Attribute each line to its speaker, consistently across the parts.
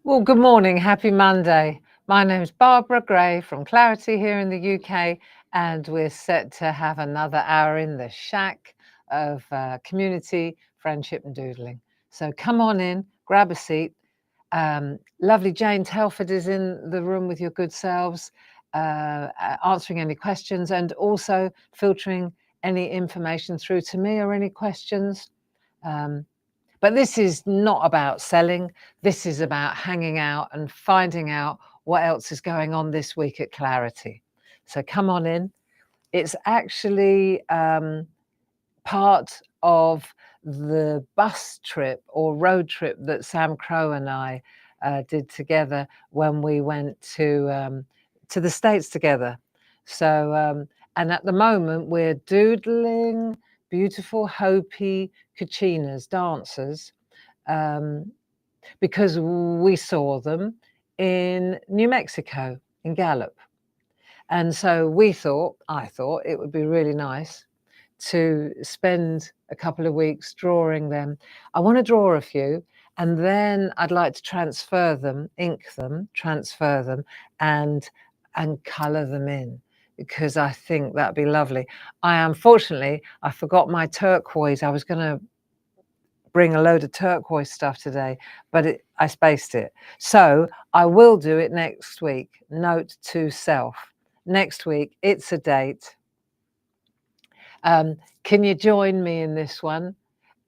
Speaker 1: Well, good morning. Happy Monday. My name is Barbara Gray from Clarity here in the UK, and we're set to have another hour in the SHAC of community, friendship, and doodling. So come on in, grab a seat. Lovely Jane Telford is in the room with your good selves, answering any questions and also filtering any information through to me or any questions. But this is not about selling. This is about hanging out and finding out what else is going on this week at Clarity. So come on in. It's actually part of the bus trip or road trip that Sam Crow and I did together when we went to the States together. So, and at the moment we're doodling beautiful Hopi Kachinas, dancers, because we saw them in New Mexico, in Gallup. And so I thought it would be really nice to spend a couple of weeks drawing them. I want to draw a few, and then I'd like to transfer them, ink them, transfer them, and colour them in, because I think that'd be lovely. Unfortunately, I forgot my turquoise. I was going to bring a load of turquoise stuff today, but I spaced it. So I will do it next week. Note to self. Next week, it's a date. Can you join me in this one?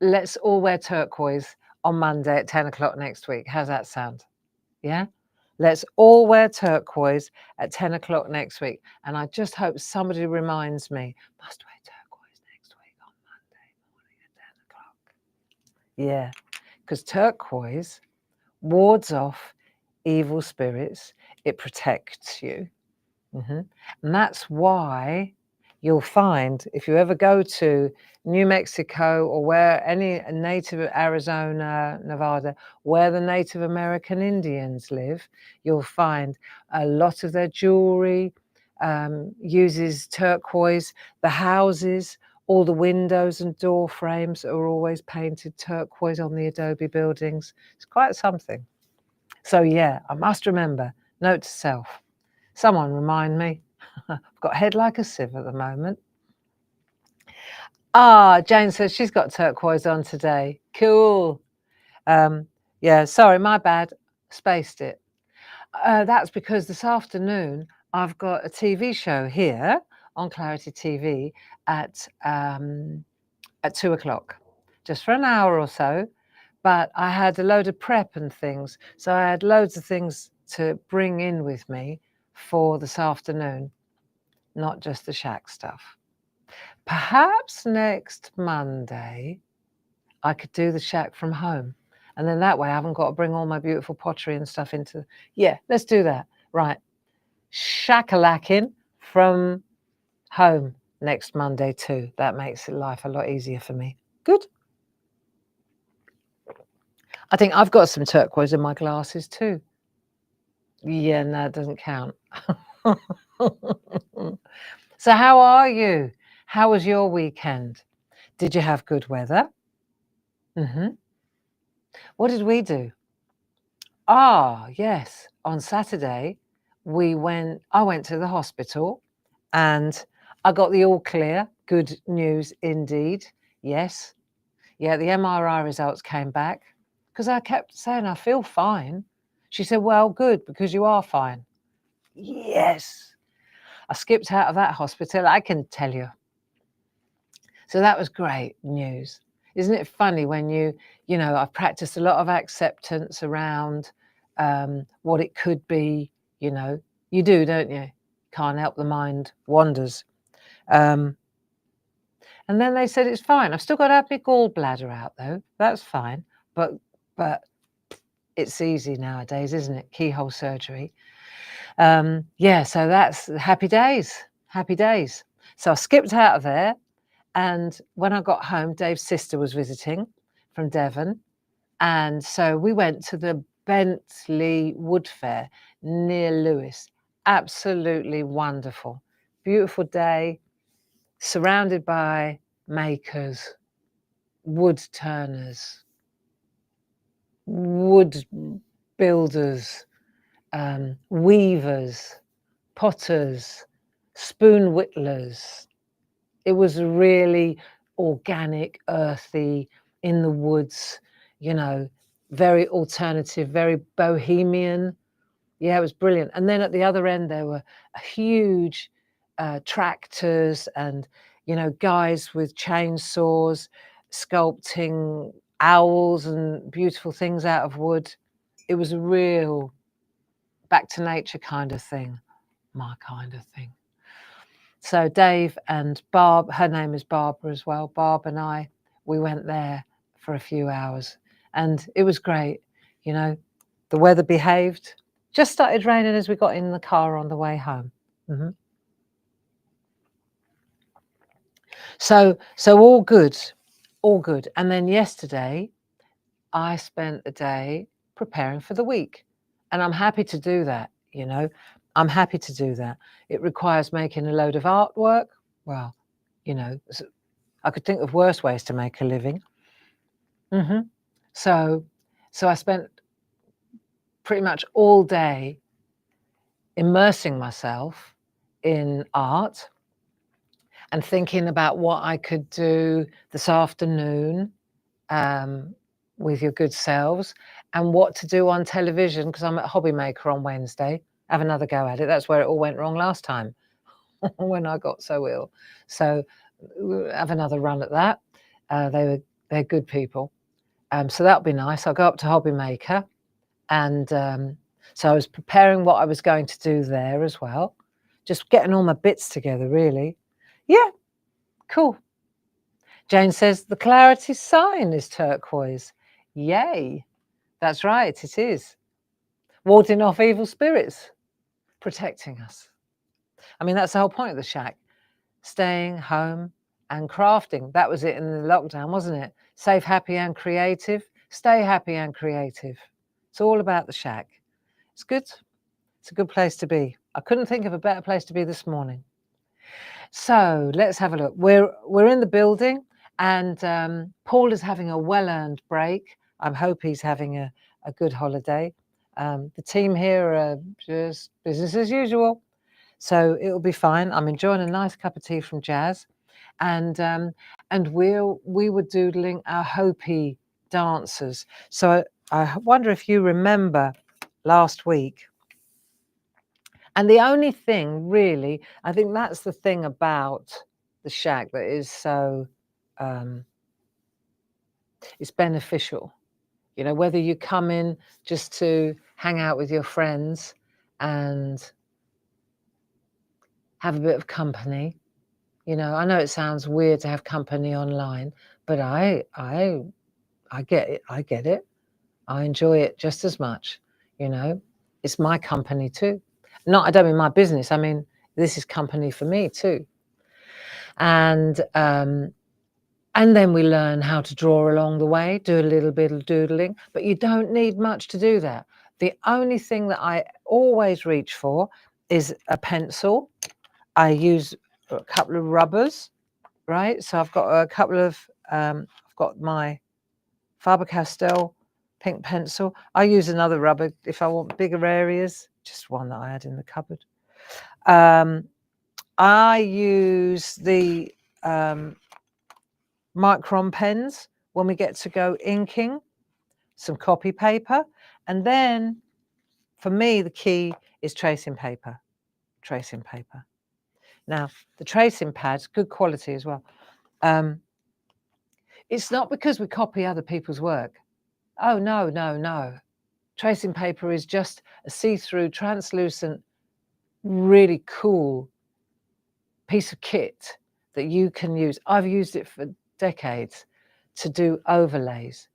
Speaker 1: Let's all wear turquoise on Monday at 10 o'clock next week. How's that sound? Yeah? Let's all wear turquoise at 10 o'clock next week. And I just hope somebody reminds me, must wear turquoise next week on Monday morning at 10 o'clock. Yeah, because turquoise wards off evil spirits. It protects you. And that's why you'll find, if you ever go to New Mexico or where any native Arizona, Nevada, where the Native American Indians live, you'll find a lot of their jewelry uses turquoise. The houses, all the windows and door frames are always painted turquoise on the adobe buildings. It's quite something. So yeah, I must remember, note to self. Someone remind me. I've got head like a sieve at the moment. Jane says she's got turquoise on today. Cool. Yeah, sorry, my bad. Spaced it. That's because this afternoon I've got a TV show here on Clarity TV at 2 o'clock, just for an hour or so. But I had a load of prep and things, so I had loads of things to bring in with me for this afternoon, not just the SHAC stuff. Perhaps next Monday I could do the SHAC from home, and then that way I haven't got to bring all my beautiful pottery and stuff into. Yeah, let's do that. Right, shakalacking from home next Monday too. That makes life a lot easier for me. Good. I think I've got some turquoise in my glasses too. Yeah, no, it doesn't count. So how are you? How was your weekend? Did you have good weather? What did we do? Yes. On Saturday, I went to the hospital and I got the all clear. Good news indeed. Yes. Yeah, the MRI results came back because I kept saying, I feel fine. She said, well, good, because you are fine. Yes. I skipped out of that hospital, I can tell you. So that was great news. Isn't it funny when I've practiced a lot of acceptance around what it could be, you do, don't you? Can't help the mind wanders. And then they said it's fine. I've still got to have my gallbladder out though. That's fine. But it's easy nowadays, isn't it? Keyhole surgery. Yeah, so that's happy days. Happy days. So I skipped out of there. And when I got home, Dave's sister was visiting from Devon. And so we went to the Bentley Wood Fair near Lewis. Absolutely wonderful. Beautiful day, surrounded by makers, wood turners, wood builders, weavers, potters, spoon whittlers. It was really organic, earthy, in the woods, you know, very alternative, very bohemian. Yeah, it was brilliant. And then at the other end, there were huge tractors and, you know, guys with chainsaws sculpting owls and beautiful things out of wood. It was a real back to nature kind of thing, my kind of thing. So Dave and Barb, her name is Barbara as well, Barb and I, we went there for a few hours and it was great. You know, the weather behaved. Just started raining as we got in the car on the way home. So all good, all good. And then yesterday, I spent the day preparing for the week. And I'm happy to do that, you know. I'm happy to do that. It requires making a load of artwork. Well, you know, I could think of worse ways to make a living. So I spent pretty much all day immersing myself in art and thinking about what I could do this afternoon with your good selves and what to do on television, because I'm at Hobby Maker on Wednesday. Have another go at it. That's where it all went wrong last time when I got so ill. So have another run at that. They're good people. So that'll be nice. I'll go up to Hobby Maker. And so I was preparing what I was going to do there as well. Just getting all my bits together, really. Yeah, cool. Jane says, the clarity sign is turquoise. Yay. That's right, it is. Warding off evil spirits, protecting us. I mean, that's the whole point of the SHAC. Staying home and crafting. That was it in the lockdown, wasn't it? Safe, happy and creative. Stay happy and creative. It's all about the SHAC. It's good. It's a good place to be. I couldn't think of a better place to be this morning. So let's have a look. We're in the building and Paul is having a well-earned break. I hope he's having a good holiday. The team here are just business as usual. So it'll be fine. I'm enjoying a nice cup of tea from Jazz. And we were doodling our Hopi dancers. So I wonder if you remember last week. And the only thing really, I think that's the thing about the SHAC that is so, it's beneficial. You know, whether you come in just to hang out with your friends and have a bit of company. You know, I know it sounds weird to have company online, but I get it. I get it. I enjoy it just as much. You know, it's my company too. I don't mean my business. I mean, this is company for me too. And then we learn how to draw along the way, do a little bit of doodling, but you don't need much to do that. The only thing that I always reach for is a pencil. I use a couple of rubbers, right? So I've got a couple of, I've got my Faber-Castell pink pencil. I use another rubber if I want bigger areas, just one that I had in the cupboard. I use the Micron pens when we get to go inking, some copy paper, and then for me the key is tracing paper. Tracing paper. Now the tracing pad's good quality as well. It's not because we copy other people's work. Oh no, no, no. Tracing paper is just a see-through, translucent, really cool piece of kit that you can use. I've used it for decades to do overlays,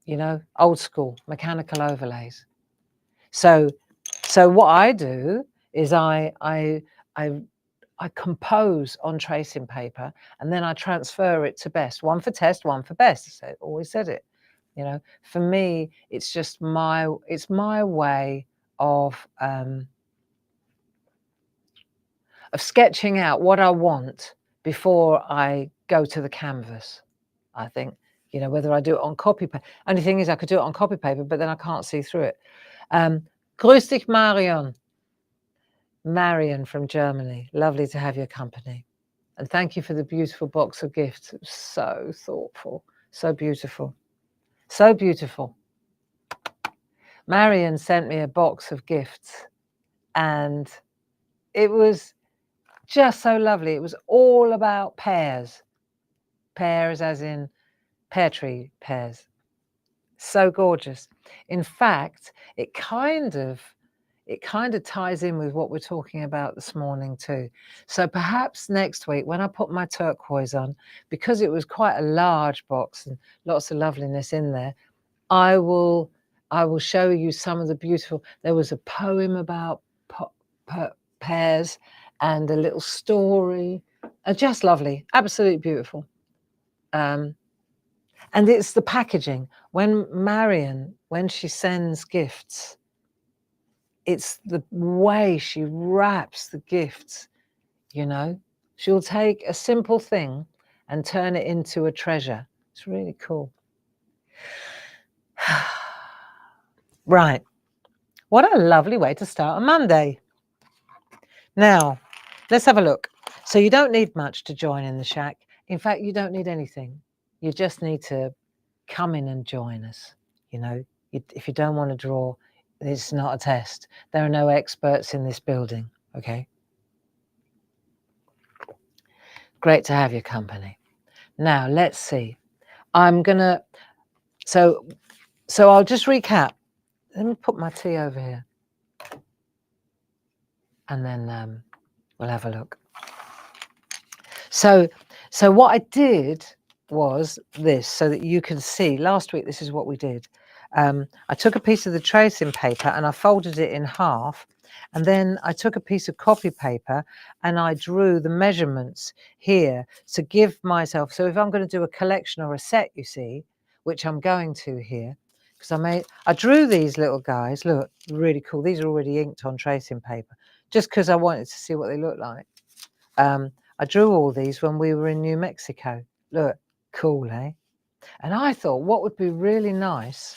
Speaker 1: you know, old school mechanical overlays. So what I do is I compose on tracing paper and then I transfer it to best. One for test, one for best. So I always said it. You know, for me, it's just my way of sketching out what I want before I go to the canvas. I think, you know, whether I do it on copy paper. Only thing is I could do it on copy paper, but then I can't see through it. Grüß dich, Marion. Marion from Germany. Lovely to have your company. And thank you for the beautiful box of gifts. It was so thoughtful, so beautiful, so beautiful. Marion sent me a box of gifts and it was just so lovely. It was all about pears. Pears as in pear tree pears. So gorgeous. In fact, it kind of ties in with what we're talking about this morning too. So perhaps next week when I put my turquoise on, because it was quite a large box and lots of loveliness in there, I will show you some of the beautiful. There was a poem about pears and a little story. Just lovely, absolutely beautiful. And it's the packaging. When Marion, when she sends gifts, it's the way she wraps the gifts, you know. She'll take a simple thing and turn it into a treasure. It's really cool. Right. What a lovely way to start a Monday. Now, let's have a look. So you don't need much to join in the SHAC. In fact, you don't need anything. You just need to come in and join us. You know, if you don't want to draw, it's not a test. There are no experts in this building, okay? Great to have your company. Now, let's see. I'm going to, so I'll just recap. Let me put my tea over here. And then we'll have a look. So what I did was this, so that you can see. Last week, this is what we did. I took a piece of the tracing paper and I folded it in half. And then I took a piece of copy paper and I drew the measurements here to give myself. So if I'm going to do a collection or a set, you see, which I'm going to here, because I drew these little guys. Look, really cool. These are already inked on tracing paper, just because I wanted to see what they look like. I drew all these when we were in New Mexico. Look, cool, eh? And I thought what would be really nice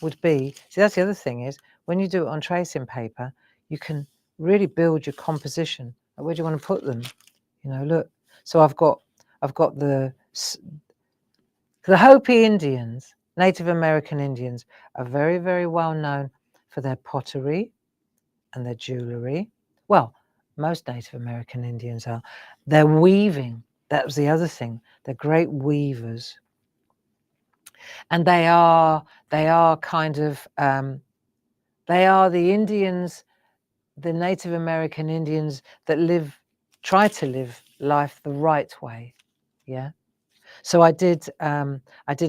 Speaker 1: would be, see, that's the other thing is, when you do it on tracing paper, you can really build your composition. Like, where do you want to put them? You know, look. So I've got the Hopi Indians, Native American Indians, are very, very well known for their pottery and their jewellery. Well, most Native American Indians are. Their weaving, that was the other thing. They're great weavers. And they are kind of, they are the Indians, the Native American Indians that try to live life the right way. Yeah. So I did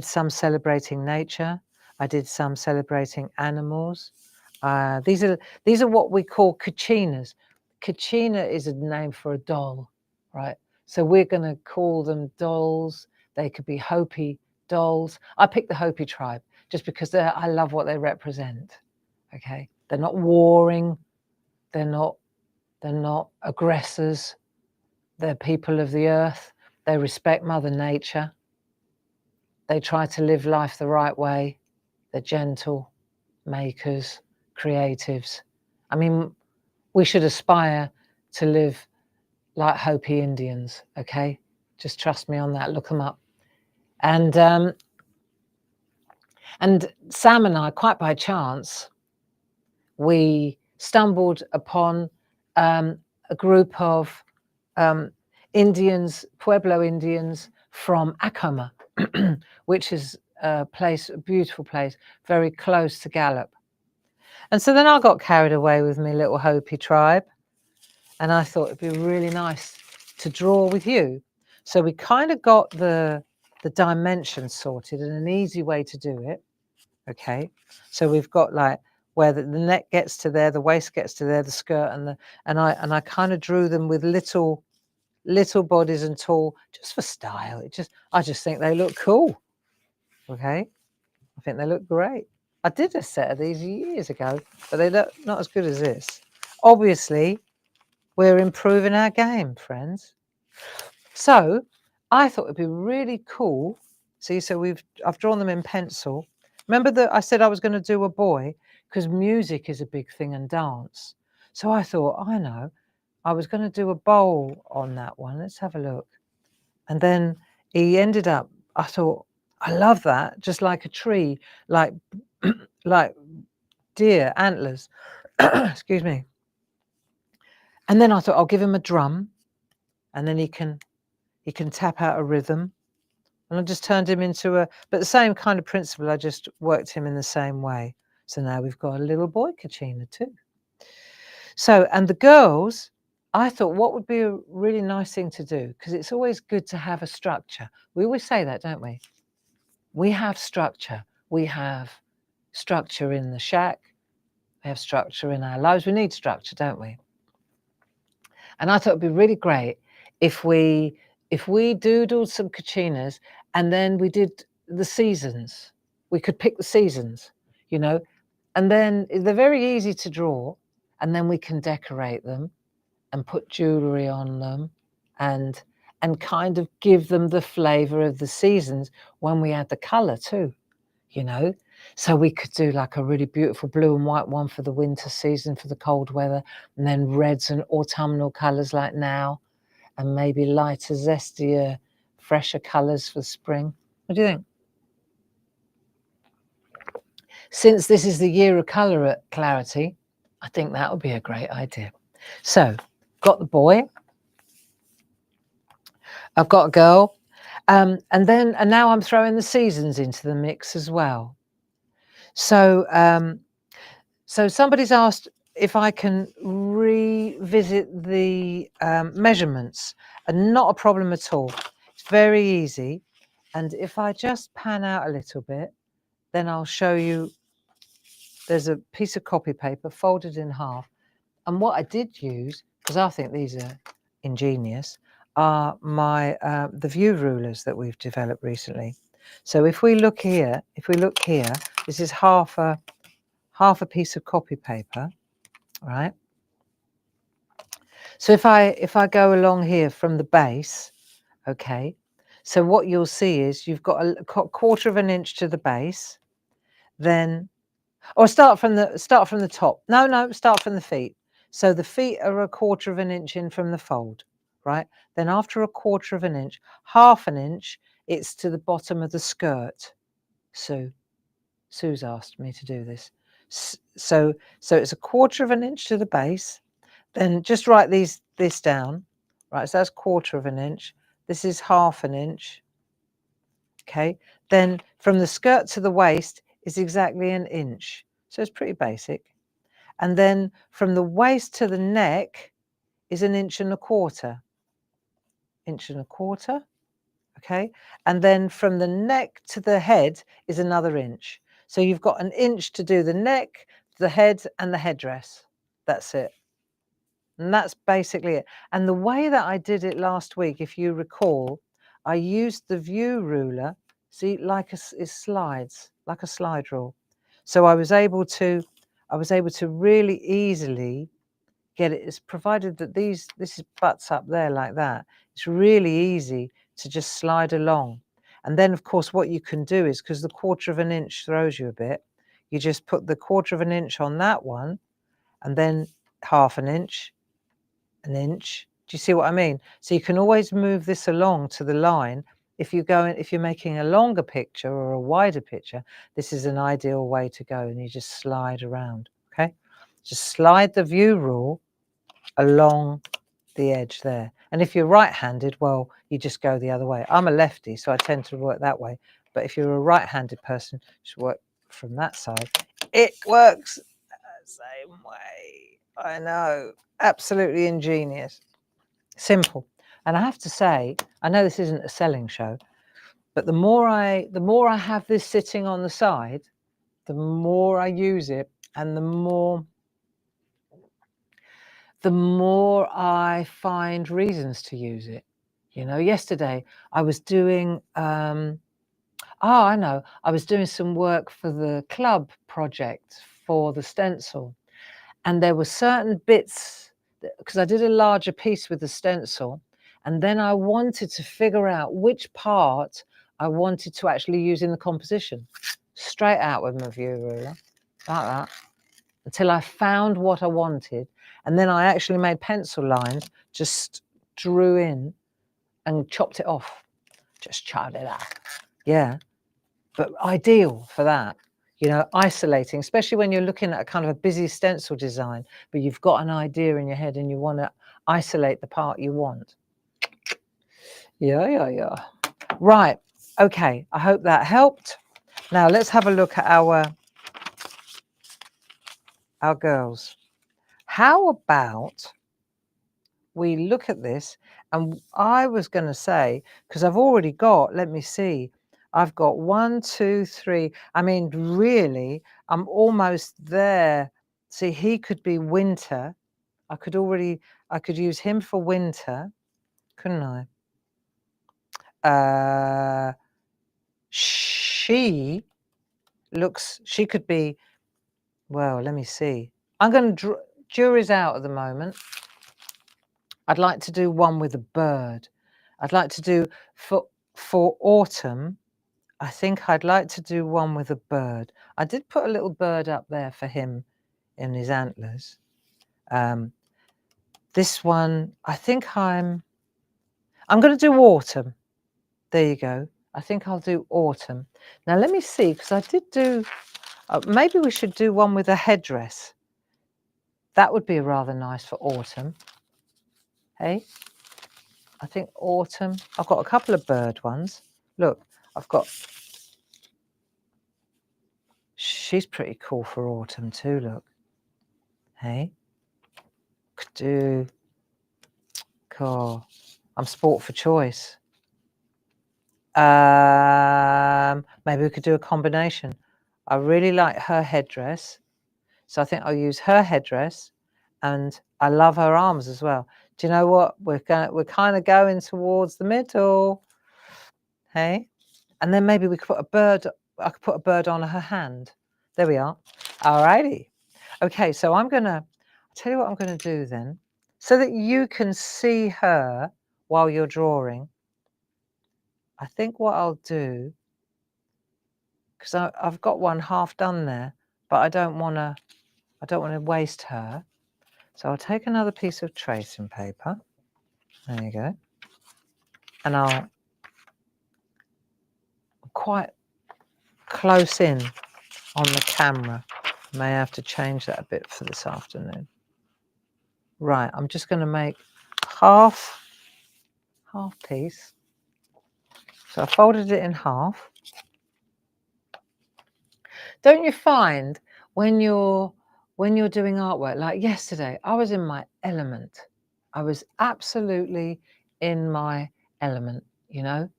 Speaker 1: some celebrating nature. I did some celebrating animals. These are what we call kachinas. Kachina is a name for a doll, right? So we're going to call them dolls. They could be Hopi dolls. I picked the Hopi tribe just because I love what they represent. Okay, they're not warring. They're not aggressors. They're people of the earth. They respect Mother Nature. They try to live life the right way. They're gentle, makers, creatives. I mean, we should aspire to live like Hopi Indians, okay? Just trust me on that. Look them up. And Sam and I, quite by chance, we stumbled upon a group of Indians, Pueblo Indians from Acoma, which is a beautiful place, very close to Gallup. And so then I got carried away with my little Hopi tribe, and I thought it'd be really nice to draw with you. So we kind of got the dimensions sorted and an easy way to do it. Okay, so we've got like where the neck gets to there, the waist gets to there, the skirt, and I kind of drew them with little bodies and tall, just for style. I just think they look cool. Okay, I think they look great. I did a set of these years ago, but they look not as good as this. Obviously, we're improving our game, friends. So I thought it'd be really cool. See, so I've drawn them in pencil. Remember that I said I was going to do a boy, because music is a big thing and dance. So I thought, I know, I was going to do a bowl on that one. Let's have a look. And then he ended up, I thought, I love that, just like a tree, like like deer antlers. Excuse me. And then I thought, I'll give him a drum, and then he can tap out a rhythm. And I just turned him into but the same kind of principle, I just worked him in the same way. So now we've got a little boy kachina too. So, and the girls, I thought what would be a really nice thing to do, because it's always good to have a structure. We always say that, don't we? We have structure. We have structure in the SHAC. We have structure in our lives. We need structure, don't we? And I thought it'd be really great if we doodled some kachinas and then we did the seasons. We could pick the seasons, you know, and then they're very easy to draw, and then we can decorate them and put jewelry on them and kind of give them the flavor of the seasons when we add the color too, you know. So we could do like a really beautiful blue and white one for the winter season, for the cold weather, and then reds and autumnal colors like now, and maybe lighter, zestier, fresher colors for spring. What do you think? Since this is the year of color clarity, I think that would be a great idea. So, got the boy, I've got a girl, and now I'm throwing the seasons into the mix as well. So, so somebody's asked if I can revisit the measurements, and not a problem at all. It's very easy. And if I just pan out a little bit, then I'll show you. There's a piece of copy paper folded in half. And what I did use, because I think these are ingenious, are my the view rulers that we've developed recently. So if we look here, this is half a piece of copy paper, right? So if I go along here from the base, okay, so what you'll see is you've got a quarter of an inch to the base, then, or start from the top. No, start from the feet. So the feet are a quarter of an inch in from the fold, right? Then after a quarter of an inch, half an inch, it's to the bottom of the skirt. Sue's asked me to do this. So it's a quarter of an inch to the base. Then just write this down, right? So that's quarter of an inch. This is half an inch. Okay. Then from the skirt to the waist is exactly an inch. So it's pretty basic. And then from the waist to the neck is an inch and a quarter. Inch and a quarter. Okay. And then from the neck to the head is another inch. So you've got an inch to do the neck, the head, and the headdress. That's it. And that's basically it. And the way that I did it last week, if you recall, I used the view ruler, see, like it slides, like a slide rule. So I was able to really easily get it. It's provided that this is butts up there like that. It's really easy to just slide along. And then, of course, what you can do is, because the quarter of an inch throws you a bit, you just put the quarter of an inch on that one, and then half an inch. An inch. Do you see what I mean? So you can always move this along to the line. If you're making a longer picture or a wider picture, this is an ideal way to go, and you just slide around. Okay, just slide the view rule along the edge there. And if you're right-handed, well, you just go the other way. I'm a lefty, so I tend to work that way. But if you're a right-handed person, you should work from that side. It works the same way. I know. Absolutely ingenious. Simple. And I have to say, I know this isn't a selling show, but the more I have this sitting on the side, the more I use it, and the more I find reasons to use it. You know, yesterday I was doing I was doing some work for the club project for the stencil, and there were certain bits, because I did a larger piece with the stencil, and then I wanted to figure out which part I wanted to actually use in the composition. straight out with my view ruler, like that, until I found what I wanted. And then I actually made pencil lines, just drew in and chopped it off. Just chopped it off. Yeah. But ideal for that, you know, isolating, especially when you're looking at a kind of a busy stencil design, but you've got an idea in your head and you want to isolate the part you want. Yeah. Right. Okay. I hope that helped. Now let's have a look at our girls. How about we look at this? And I was going to say, because I've already got, let me see, I've got 1, 2, 3. I mean, really, I'm almost there. See, he could be winter. I could use him for winter, couldn't I? She could be, well, let me see. I'm going to jury's out at the moment. I'd like to do one with a bird. I'd like to do for autumn. I think I'd like to do one with a bird. I did put a little bird up there for him in his antlers. This one, I think I'm going to do autumn. There you go. I think I'll do autumn. Now let me see, because I did do, maybe we should do one with a headdress. That would be rather nice for autumn. Hey, I think autumn. I've got a couple of bird ones. Look, I've got, she's pretty cool for autumn too, look. Hey, could do, cool. I'm sport for choice. Maybe we could do a combination. I really like her headdress, so I think I'll use her headdress, and I love her arms as well. Do you know what? We're kind of going towards the middle. Hey, and then maybe we could put a bird. I could put a bird on her hand. There we are. All righty. Okay, so I'll tell you what I'm going to do then, so that you can see her while you're drawing. I think what I'll do, because I've got one half done there, but I don't want to waste her. So I'll take another piece of tracing paper. There you go. And I'm quite close in on the camera. May have to change that a bit for this afternoon. Right, I'm just going to make half piece. So I folded it in half. Don't you find when you're doing artwork, like yesterday, I was in my element. I was absolutely in my element, you know?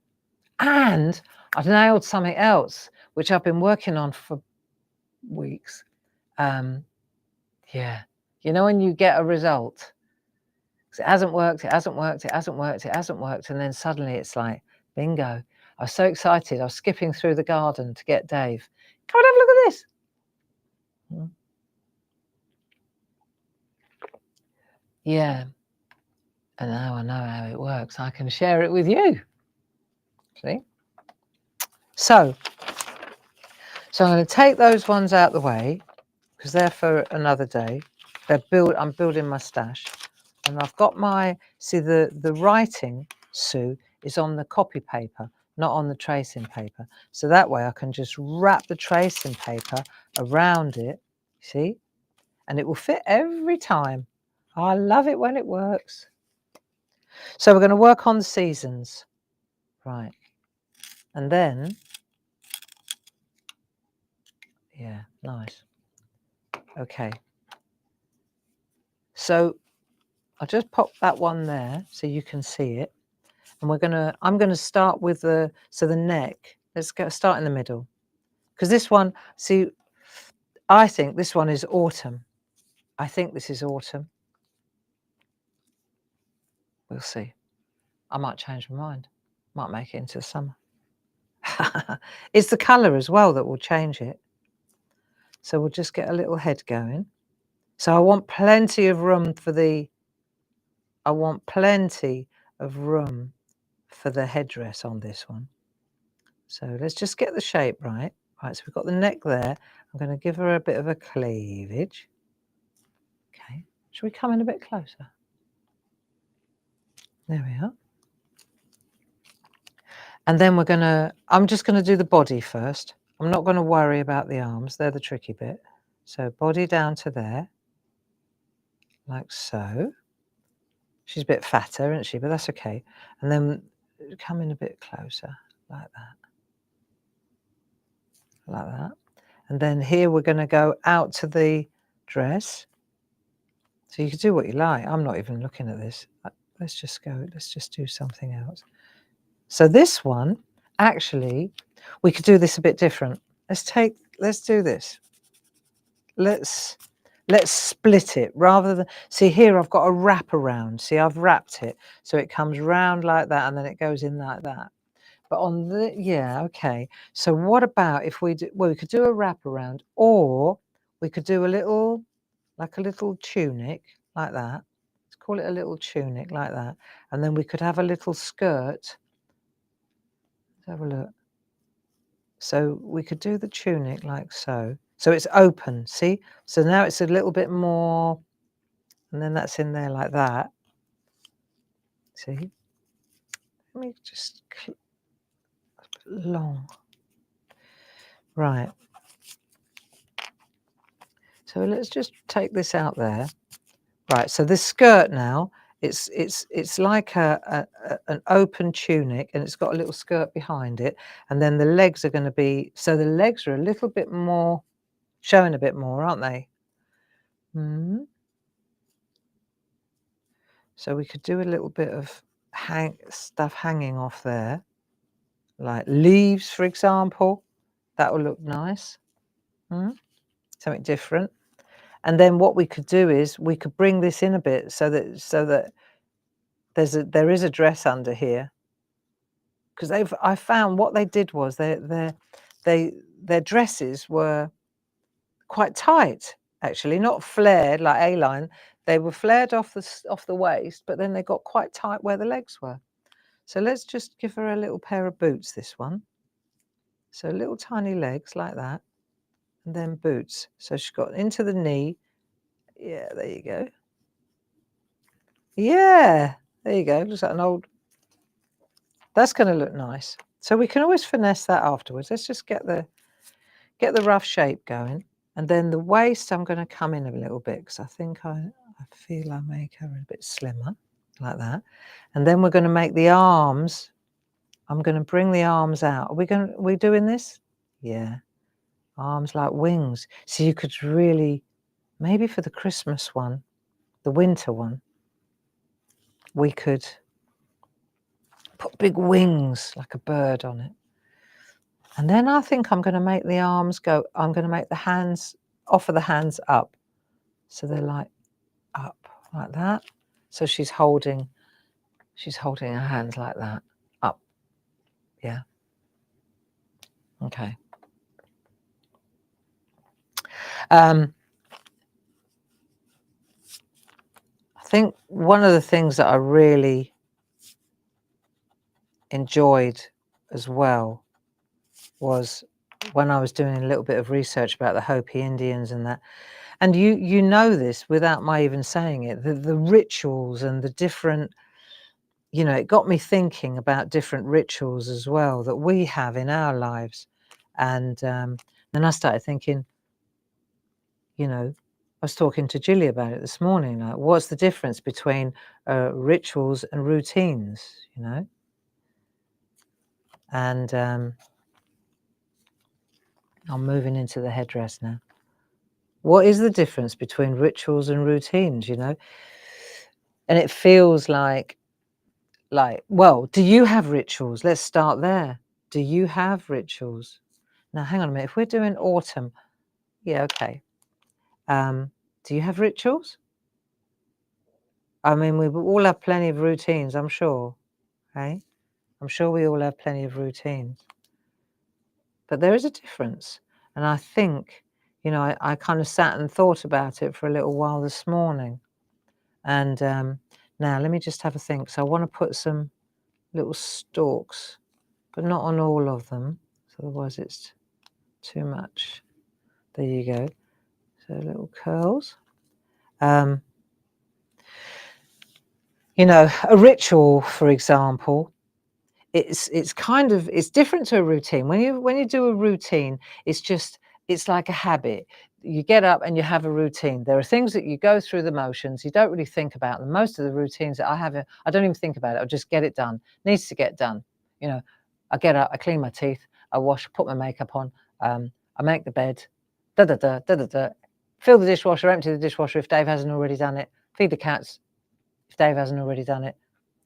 Speaker 1: And I've nailed something else, which I've been working on for weeks. Yeah. You know, when you get a result, it hasn't worked, it hasn't worked, it hasn't worked, it hasn't worked. And then suddenly it's like, bingo. I was so excited. I was skipping through the garden to get Dave. Come and have a look at this. Yeah. And now I know how it works. I can share it with you. See? So I'm going to take those ones out the way, because they're for another day. I'm building my stash. And I've got see the writing, Sue, is on the copy paper, not on the tracing paper. So that way I can just wrap the tracing paper around it, see? And it will fit every time. I love it when it works. So we're going to work on the seasons. Right. And then, yeah, nice. Okay. So I'll just pop that one there so you can see it. And I'm going to start with the neck. Let's start in the middle. Because this one, see, I think this one is autumn. I think this is autumn. We'll see. I might change my mind. Might make it into summer. It's the colour as well that will change it. So we'll just get a little head going. So I want plenty of room for the headdress on this one. So let's just get the shape right. Right, so we've got the neck there. I'm going to give her a bit of a cleavage. Okay, should we come in a bit closer? There we are. And then I'm just going to do the body first. I'm not going to worry about the arms. They're the tricky bit. So body down to there, like so. She's a bit fatter, isn't she? But that's okay. And then come in a bit closer, like that. Like that. And then here we're going to go out to the dress. So you can do what you like. I'm not even looking at this. Let's just do something else. So this one, actually, we could do this a bit different. Let's do this. Let's split it rather than, see here I've got a wrap around. See, I've wrapped it. So it comes round like that and then it goes in like that. But on the, yeah, okay. So what about if we do, well, we could do a wrap around, or we could do a little, like a little tunic like that. Let's call it a little tunic like that. And then we could have a little skirt. Let's have a look. So we could do the tunic like so. So it's open, see? So now it's a little bit more, and then that's in there like that. See? Let me just long. Right. So let's just take this out there. Right. So this skirt now, it's like an open tunic, and it's got a little skirt behind it, and then the legs are going to be, so the legs are a little bit more, showing a bit more, aren't they? Mm-hmm. So we could do a little bit of stuff hanging off there, like leaves, for example. That will look nice. Something different. And then what we could do is we could bring this in a bit so that there is a dress under here. Because I found what they did was their dresses were quite tight, actually, not flared like A-line. They were flared off the waist, but then they got quite tight where the legs were. So let's just give her a little pair of boots, this one. So little tiny legs like that, and then boots. So she's got into the knee. Yeah, there you go. Yeah, there you go. Looks like an old. That's going to look nice. So we can always finesse that afterwards. Let's just get the rough shape going. And then the waist, I'm going to come in a little bit because I think I feel I make her a bit slimmer, like that. And then we're going to make the arms. I'm going to bring the arms out. Are we doing this? Yeah. Arms like wings. So you could really, maybe for the Christmas one, the winter one, we could put big wings like a bird on it. And then I think I'm going to make the arms go, I'm going to make the hands, offer the hands up. So they're like up, like that. So she's holding her hands like that, up. Yeah. Okay. I think one of the things that I really enjoyed as well was when I was doing a little bit of research about the Hopi Indians and that. And you know this without my even saying it, the rituals and the different, you know, it got me thinking about different rituals as well that we have in our lives. And then I started thinking, you know, I was talking to Julie about it this morning, like what's the difference between rituals and routines, you know? And I'm moving into the headdress now. What is the difference between rituals and routines, you know? And it feels like, well, do you have rituals? Let's start there. Do you have rituals? Now, hang on a minute. If we're doing autumn, yeah, okay. Do you have rituals? I mean, we all have plenty of routines, I'm sure, right? I'm sure we all have plenty of routines. But there is a difference. And I think, you know, I kind of sat and thought about it for a little while this morning. And now let me just have a think. So I want to put some little stalks, but not on all of them. So otherwise it's too much. There you go. So little curls. You know, a ritual, for example, it's different to a routine. When you do a routine, it's like a habit. You get up and you have a routine. There are things that you go through the motions. You don't really think about them. Most of the routines that I have, I don't even think about it. I'll just get it done. Needs to get done. You know, I get up, I clean my teeth, I wash, put my makeup on, I make the bed, fill the dishwasher, empty the dishwasher if Dave hasn't already done it, feed the cats if Dave hasn't already done it.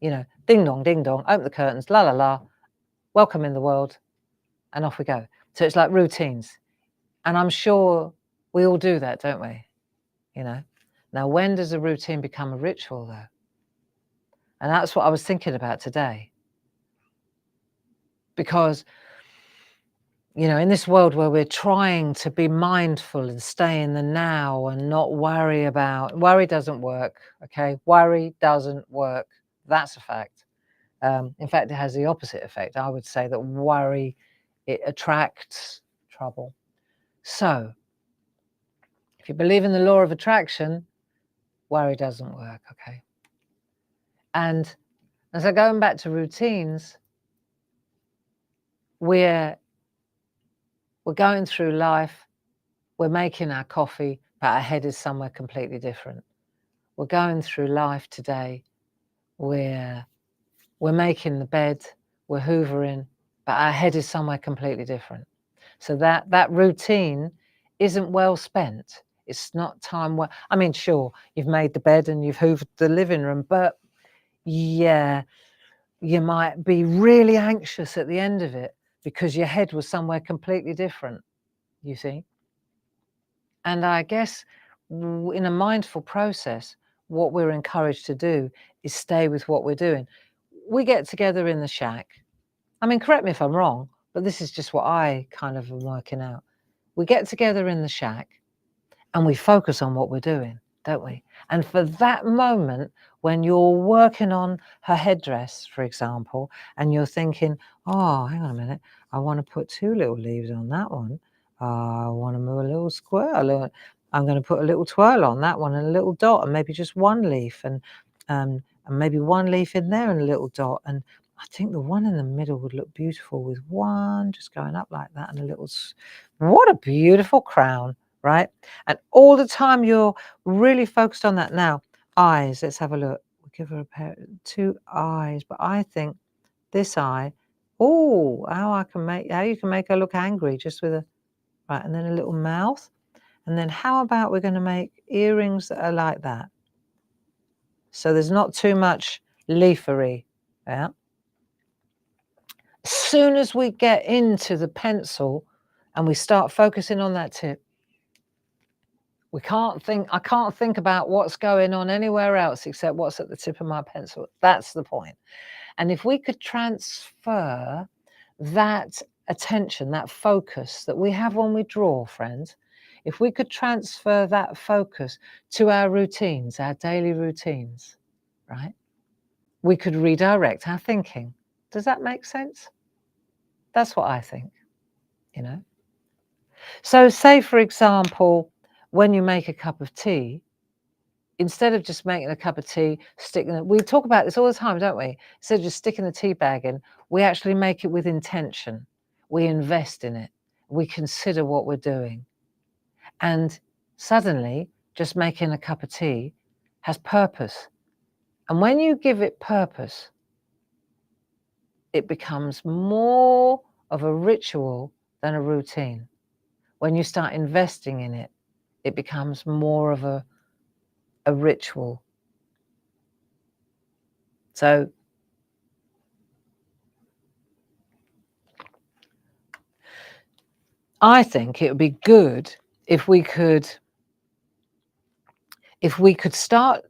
Speaker 1: You know, ding dong, open the curtains, la la la, welcome in the world, and off we go. So it's like routines. And I'm sure we all do that, don't we? You know. Now, when does a routine become a ritual, though? And that's what I was thinking about today. Because, you know, in this world where we're trying to be mindful and stay in the now and not worry doesn't work, okay? Worry doesn't work. That's a fact. In fact, it has the opposite effect. I would say that worry, it attracts trouble. So, if you believe in the law of attraction, worry doesn't work, okay? And as I going back to routines, we're going through life, we're making our coffee, but our head is somewhere completely different. We're going through life today, we're making the bed, we're hoovering, but our head is somewhere completely different. So that routine isn't well spent. It's not time well. I mean, sure, you've made the bed and you've hoovered the living room, but yeah, you might be really anxious at the end of it because your head was somewhere completely different, you see. And I guess in a mindful process, what we're encouraged to do is stay with what we're doing. We get together in the SHAC. I mean, correct me if I'm wrong, but this is just what I kind of am working out. We get together in the SHAC and we focus on what we're doing, don't we? And for that moment, when you're working on her headdress, for example, and you're thinking, oh, hang on a minute, I want to put 2 little leaves on that one. I want to move a little square. I'm going to put a little twirl on that one and a little dot and maybe just 1 leaf and maybe 1 leaf in there and a little dot. And I think the one in the middle would look beautiful with one just going up like that and a little, what a beautiful crown, right? And all the time you're really focused on that. Now, eyes, let's have a look. We'll give her a pair, 2 eyes, but I think this eye, oh, how you can make her look angry just with right, and then a little mouth. And then how about we're going to make earrings that are like that? So there's not too much leafery, yeah? As soon as we get into the pencil and we start focusing on that tip, I can't think about what's going on anywhere else except what's at the tip of my pencil. That's the point. And if we could transfer that attention, that focus that we have when we draw, friends, if we could transfer that focus to our routines, our daily routines, right? We could redirect our thinking. Does that make sense? That's what I think, you know. So say, for example, when you make a cup of tea, instead of just making a cup of tea, we talk about this all the time, don't we? Instead of just sticking the tea bag in, we actually make it with intention. We invest in it. We consider what we're doing. And suddenly, just making a cup of tea has purpose. And when you give it purpose, it becomes more of a ritual than a routine. When you start investing in it, it becomes more of a ritual. So I think it would be good if we could start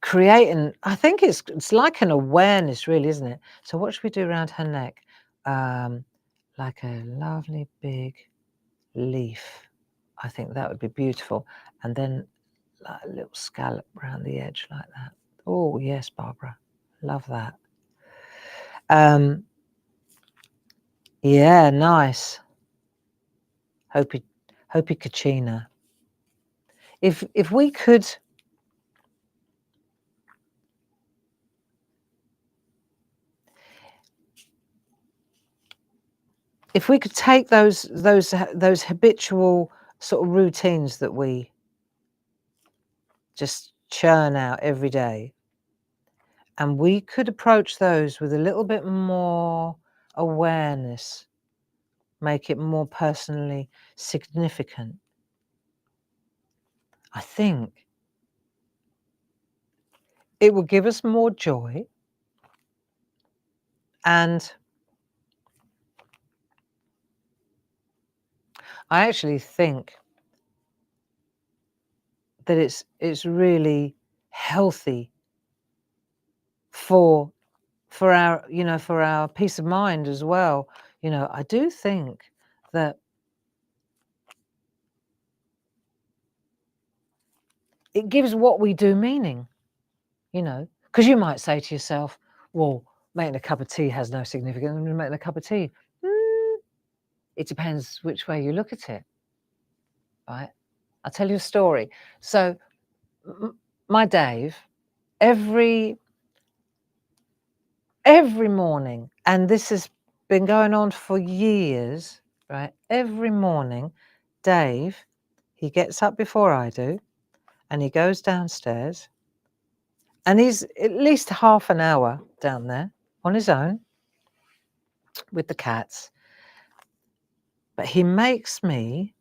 Speaker 1: creating, I think it's like an awareness really, isn't it? So what should we do around her neck? Like a lovely big leaf. I think that would be beautiful. And then like a little scallop around the edge like that. Oh yes, Barbara, love that. Yeah, nice. Hopi Kachina. If we could take those habitual sort of routines that we just churn out every day, and we could approach those with a little bit more awareness, make it more personally significant, I think it will give us more joy, and I actually think that it's really healthy for our, for our peace of mind as well. I do think that it gives what we do meaning, because you might say to yourself, well, making a cup of tea has no significance. I'm making a cup of tea. It depends which way you look at it, right? I'll tell you a story. So my Dave, every morning, and this has been going on for years, right? Every morning, Dave, he gets up before I do, and he goes downstairs, and he's at least half an hour down there on his own with the cats. But he makes me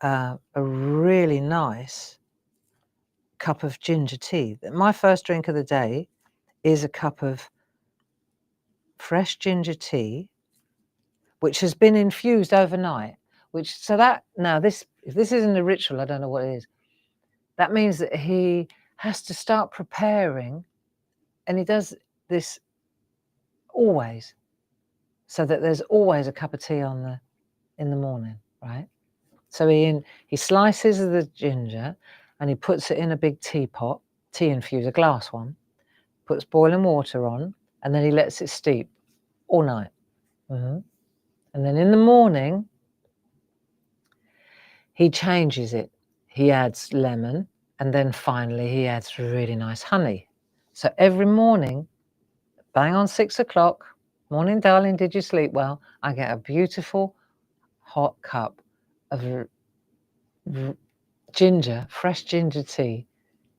Speaker 1: a really nice cup of ginger tea. My first drink of the day is a cup of fresh ginger tea, which has been infused overnight. If this isn't a ritual, I don't know what it is. That means that he has to start preparing, and he does this always, so that there's always a cup of tea in the morning, right? So he slices the ginger and he puts it in a big teapot, tea infuser, a glass one, puts boiling water on, and then he lets it steep all night. And then in the morning, he changes it. He adds lemon, and then finally he adds really nice honey. So every morning, bang on 6 o'clock, morning, darling, did you sleep well? I get a beautiful hot cup of fresh ginger tea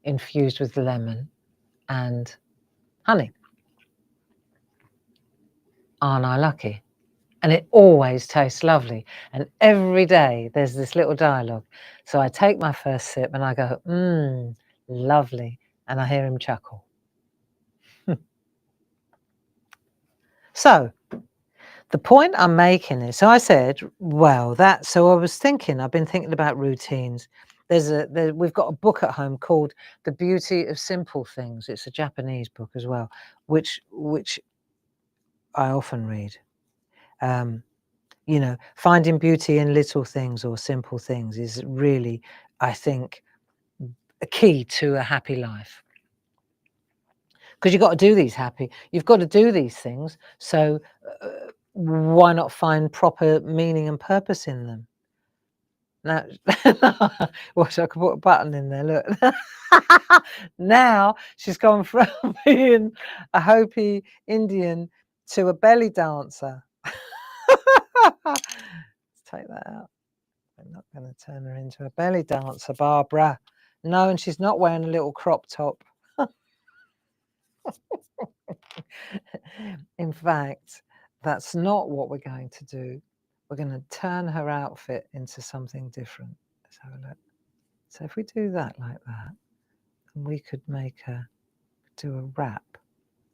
Speaker 1: infused with lemon and honey. Aren't I lucky? And it always tastes lovely. And every day there's this little dialogue. So I take my first sip and I go, lovely. And I hear him chuckle. So the point I'm making is, so I said, so I was thinking, I've been thinking about routines. We've got a book at home called The Beauty of Simple Things. It's a Japanese book as well, which I often read. Finding beauty in little things or simple things is really, I think, a key to a happy life. Because you've got to do these things. So why not find proper meaning and purpose in them? Now, watch, I could put a button in there, look. Now she's gone from being a Hopi Indian to a belly dancer. Let's take that out. I'm not going to turn her into a belly dancer, Barbara. No, and she's not wearing a little crop top. In fact, that's not what we're going to do. We're going to turn her outfit into something different. Let's have a look. So if we do that like that, we could make her do a wrap,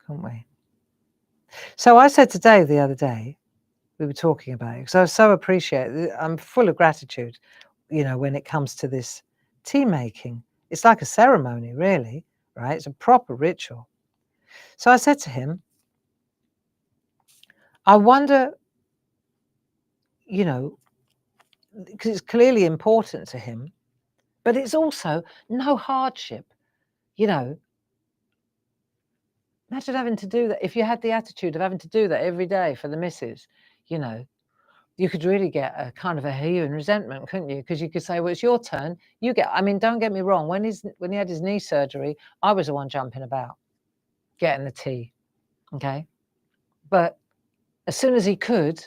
Speaker 1: can't we? So I said to Dave the other day, we were talking about it, because I so appreciate it. I'm full of gratitude, when it comes to this tea making. It's like a ceremony, really, right? It's a proper ritual. So I said to him, I wonder, because it's clearly important to him, but it's also no hardship. Imagine having to do that. If you had the attitude of having to do that every day for the missus, you could really get a kind of a hue and resentment, couldn't you? Because you could say, well, it's your turn. You get, I mean, don't get me wrong. When he had his knee surgery, I was the one jumping about, getting the tea. Okay. But as soon as he could,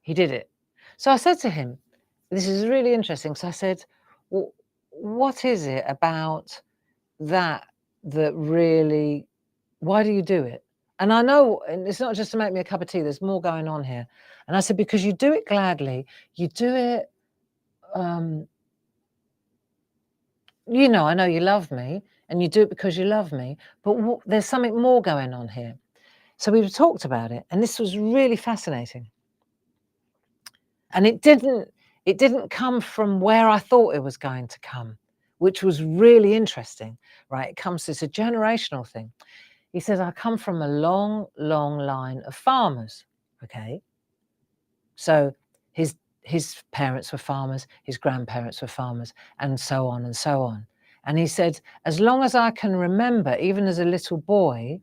Speaker 1: he did it. So I said to him, this is really interesting. So I said, well, what is it about that really, why do you do it? And I know, and it's not just to make me a cup of tea, there's more going on here. And I said, because you do it gladly, you do it, you know, I know you love me and you do it because you love me, but there's something more going on here. So we talked about it, and this was really fascinating. And it didn't come from where I thought it was going to come, which was really interesting, right? It comes, it's a generational thing. He says, I come from a long, long line of farmers, okay? So his parents were farmers, his grandparents were farmers, and so on and so on. And he said, as long as I can remember, even as a little boy,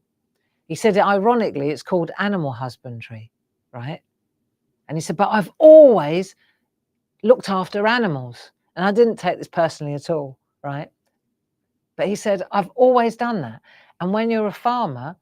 Speaker 1: he said, ironically, it's called animal husbandry, right? And he said, but I've always looked after animals. And I didn't take this personally at all, right? But he said, I've always done that. And when you're a farmer,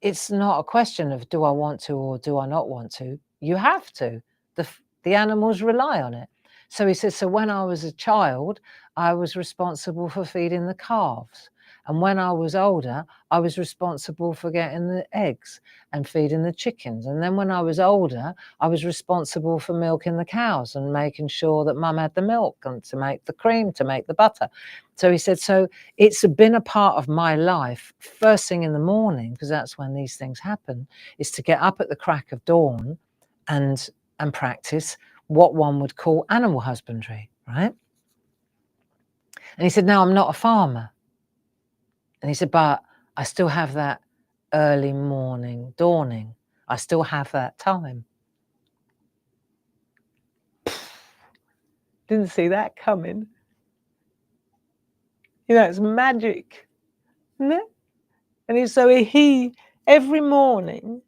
Speaker 1: it's not a question of do I want to or do I not want to. You have to. The animals rely on it. So he says, so when I was a child, I was responsible for feeding the calves. And when I was older, I was responsible for getting the eggs and feeding the chickens. And then when I was older, I was responsible for milking the cows and making sure that mum had the milk and to make the cream, to make the butter. So he said, so it's been a part of my life first thing in the morning, because that's when these things happen, is to get up at the crack of dawn and practice what one would call animal husbandry, right? And he said, now I'm not a farmer. And he said, but I still have that early morning dawning. I still have that time. Didn't see that coming. You know, it's magic, isn't it? And so he, every morning,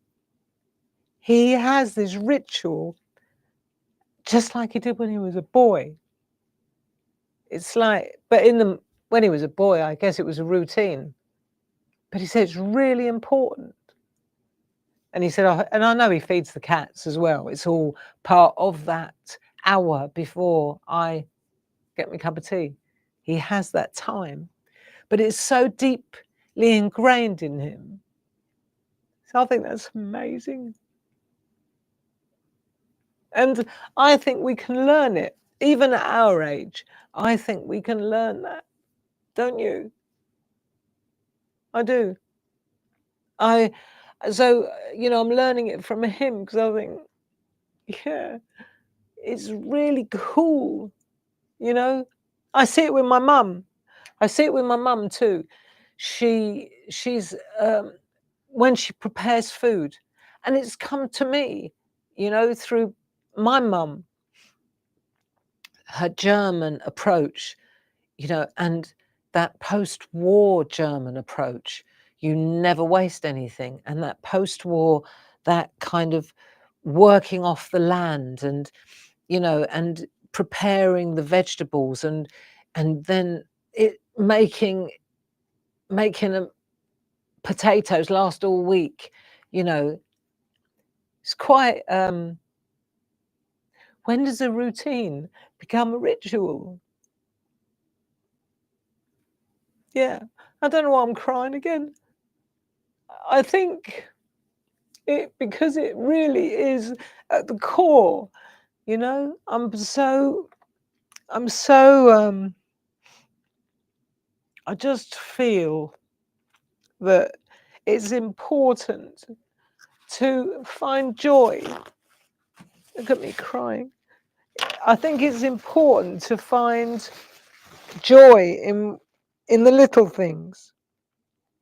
Speaker 1: he has this ritual, just like he did when he was a boy. It's like, but when he was a boy, I guess it was a routine. But he said it's really important. And he said, and I know he feeds the cats as well. It's all part of that hour before I get my cup of tea. He has that time. But it's so deeply ingrained in him. So I think that's amazing. And I think we can learn it. Even at our age, I think we can learn that. Don't you? I do. So, you know, I'm learning it from him because I think, yeah, it's really cool. You know, I see it with my mum. I see it with my mum too. She's when she prepares food, and it's come to me, you know, through my mum, her German approach, you know, and that post-war German approach. You never waste anything, and that post-war, that kind of working off the land, and you know, and preparing the vegetables, and then it making potatoes last all week, you know. It's quite when does a routine become a ritual? Yeah, I don't know why I'm crying again. I think because it really is at the core, you know. I just feel that it's important to find joy. Look at me crying. I think it's important to find joy in the little things.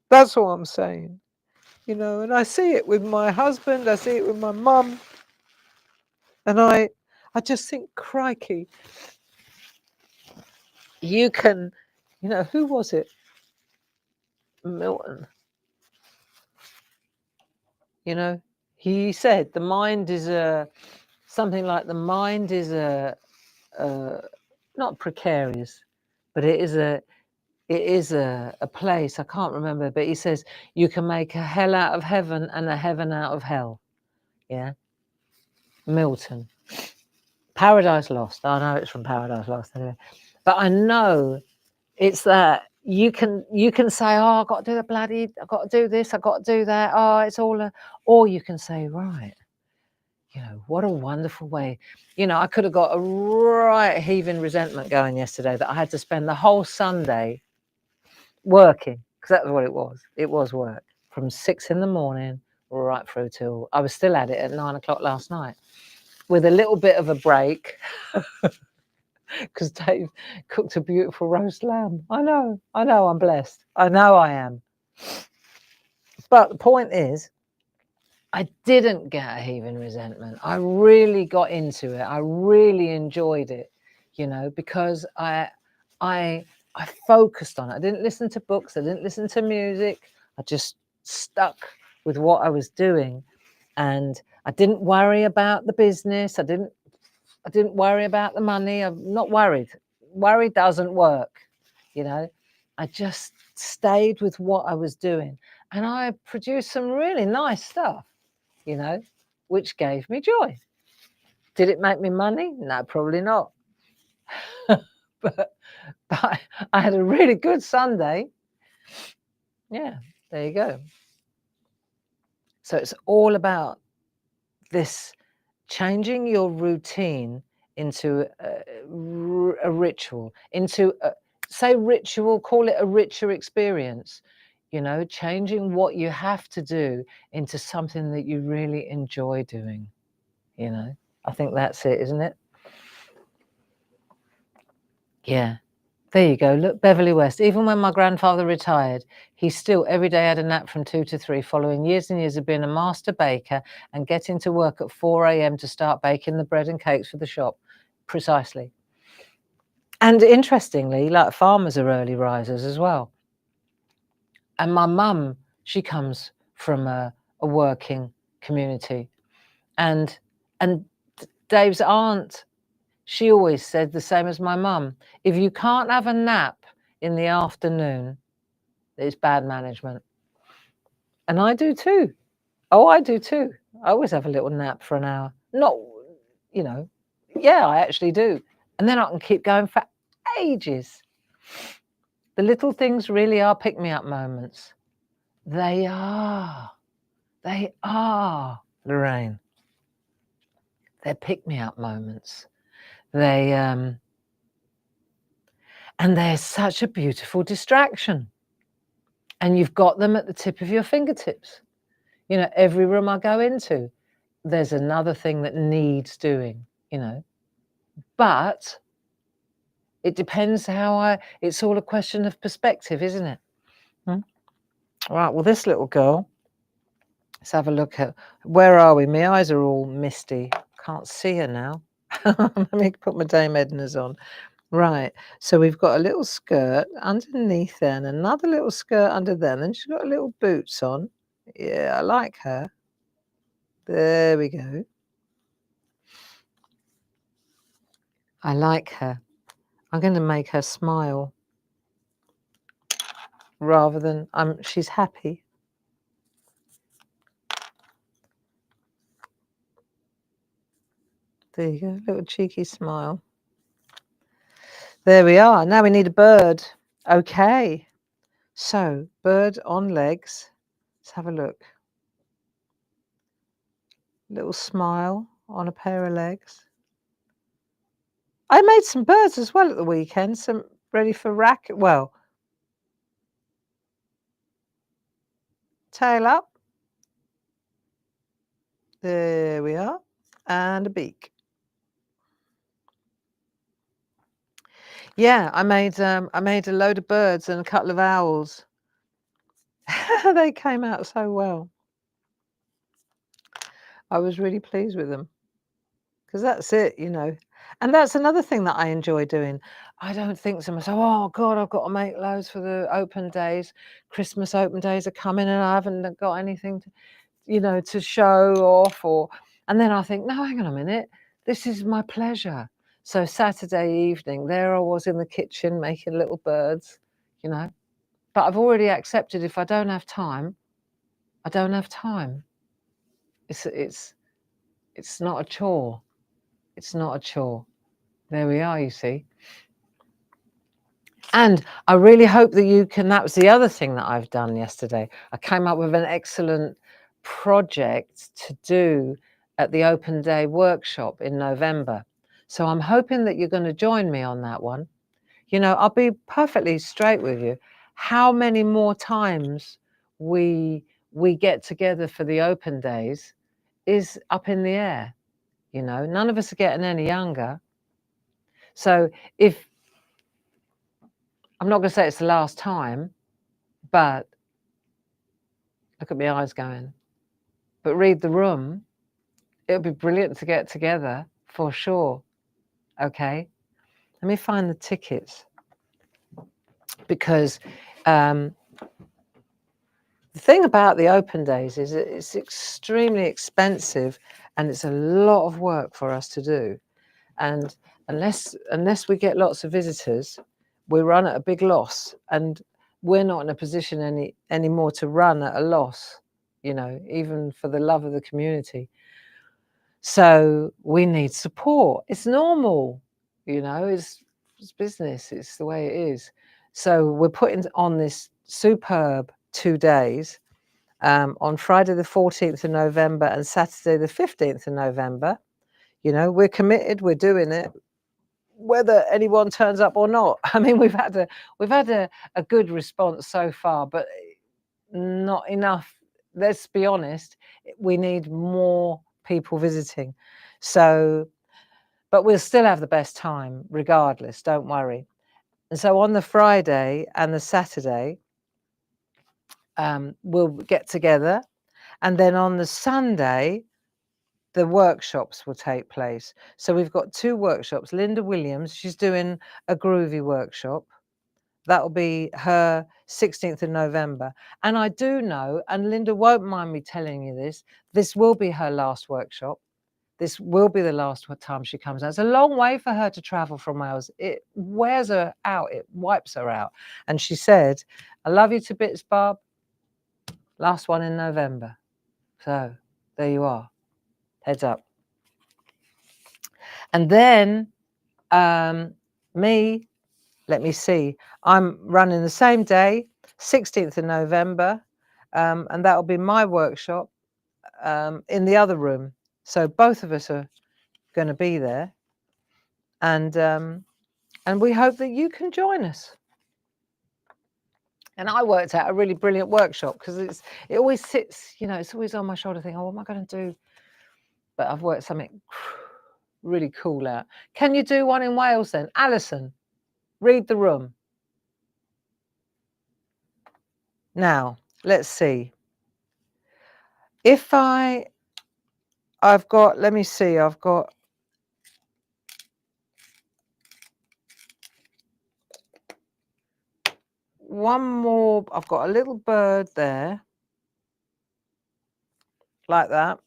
Speaker 1: That's all I'm saying. You know, and I see it with my husband, I see it with my mum, and I just think, crikey, you can, you know, who was it? Milton. You know, he said the mind is a something like the mind is not precarious, but it is a place. I can't remember, but he says you can make a hell out of heaven and a heaven out of hell. Yeah, Milton. Paradise Lost. I know it's from Paradise Lost anyway, but I know it's that you can say, oh, I've got to do the bloody, I've got to do this, I've got to do that. Oh, it's all or you can say, right, you know, what a wonderful way. You know, I could have got a right heaving resentment going yesterday that I had to spend the whole Sunday working, because that's what it was. It was work from 6 a.m. right through till I was still at it at 9 o'clock last night, with a little bit of a break because Dave cooked a beautiful roast lamb. I know, I'm blessed. I know I am. But the point is, I didn't get a heaving resentment. I really got into it. I really enjoyed it, you know, because I focused on it. I didn't listen to books. I didn't listen to music. I just stuck with what I was doing, and I didn't worry about the business. I didn't worry about the money. I'm not worried. Worry doesn't work, you know. I just stayed with what I was doing, and I produced some really nice stuff, you know, which gave me joy. Did it make me money? No, probably not. but I had a really good Sunday. Yeah, there you go. So it's all about this changing your routine into a ritual, into say ritual, call it a richer experience, you know, changing what you have to do into something that you really enjoy doing, you know. I think that's it, isn't it? Yeah. There you go. Look, Beverly West. Even when my grandfather retired, he still every day had a nap from 2 to 3, following years and years of being a master baker and getting to work at 4 a.m. to start baking the bread and cakes for the shop. Precisely. And interestingly, like farmers are early risers as well. And my mum, she comes from a working community. And Dave's aunt, she always said the same as my mum. If you can't have a nap in the afternoon, it's bad management. And I do too. Oh, I do too. I always have a little nap for an hour. Not, you know, yeah, I actually do. And then I can keep going for ages. The little things really are pick-me-up moments. They are. They are, Lorraine. They're pick-me-up moments. They, and they're such a beautiful distraction. And you've got them at the tip of your fingertips. You know, every room I go into, there's another thing that needs doing, you know. But it depends it's all a question of perspective, isn't it? All right, well, this little girl, let's have a look at, where are we? My eyes are all misty. Can't see her now. Let me put my Dame Edna's on. Right, so we've got a little skirt underneath there and another little skirt under there, and then she's got little boots on. Yeah, I like her. There we go. I like her. I'm going to make her smile rather than she's happy. There you go, little cheeky smile. There we are. Now we need a bird. Okay. So, bird on legs. Let's have a look. Little smile on a pair of legs. I made some birds as well at the weekend, some ready for rack. Well, tail up. There we are. And a beak. Yeah, I made a load of birds and a couple of owls. They came out so well. I was really pleased with them. Because that's it, you know. And that's another thing that I enjoy doing. I don't think to myself, oh God, I've got to make loads for the open days. Christmas open days are coming and I haven't got anything to, you know, to show off and then I think, no, hang on a minute. This is my pleasure. So Saturday evening, there I was in the kitchen making little birds, you know. But I've already accepted if I don't have time, I don't have time. It's not a chore. It's not a chore. There we are, you see. And I really hope that you can, that was the other thing that I've done yesterday. I came up with an excellent project to do at the Open Day workshop in November. So I'm hoping that you're going to join me on that one. You know, I'll be perfectly straight with you. How many more times we get together for the Open Days is up in the air. You know, none of us are getting any younger. So if, I'm not going to say it's the last time, but look at my eyes going. But read the room. It'll be brilliant to get together for sure. Okay. Let me find the tickets, because the thing about the Open Days is it's extremely expensive and it's a lot of work for us to do. And unless we get lots of visitors, we run at a big loss, and we're not in a position anymore to run at a loss, you know, even for the love of the community. So we need support. It's normal, you know, it's business, it's the way it is. So we're putting on this superb 2 days on Friday the 14th of November and Saturday the 15th of November. You know, we're committed, we're doing it, whether anyone turns up or not. I mean, we've had a good response so far, but not enough. Let's be honest, we need more people visiting. So, but we'll still have the best time regardless, don't worry. And so on the Friday and the Saturday, we'll get together. And then on the Sunday, the workshops will take place. So we've got 2 workshops. Linda Williams, she's doing a groovy workshop. That will be her 16th of November. And I do know, and Linda won't mind me telling you this will be her last workshop. This will be the last time she comes out. It's a long way for her to travel from Wales. It wears her out. It wipes her out. And she said, I love you to bits, Barb. Last one in November. So there you are. Heads up. And then me, let me see, I'm running the same day, 16th of November, and that'll be my workshop in the other room. So both of us are going to be there, and we hope that you can join us. And I worked out a really brilliant workshop, because it always sits, you know, it's always on my shoulder thinking, oh, what am I going to do? But I've worked something really cool out. Can you do one in Wales then? Alison, read the room. Now, let's see. If I've got, let me see, I've got one more, I've got a little bird there, like that.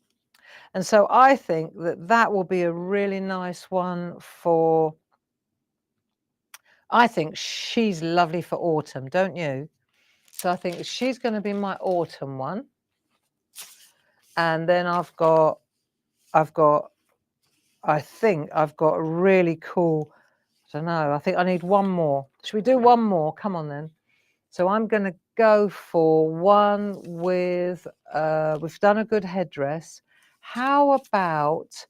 Speaker 1: And so I think that will be a really nice one for, I think she's lovely for autumn, don't you? So I think she's going to be my autumn one. And then I think I've got a really cool, I don't know, I think I need one more. Should we do one more? Come on then. So I'm going to go for one with, we've done a good headdress. How about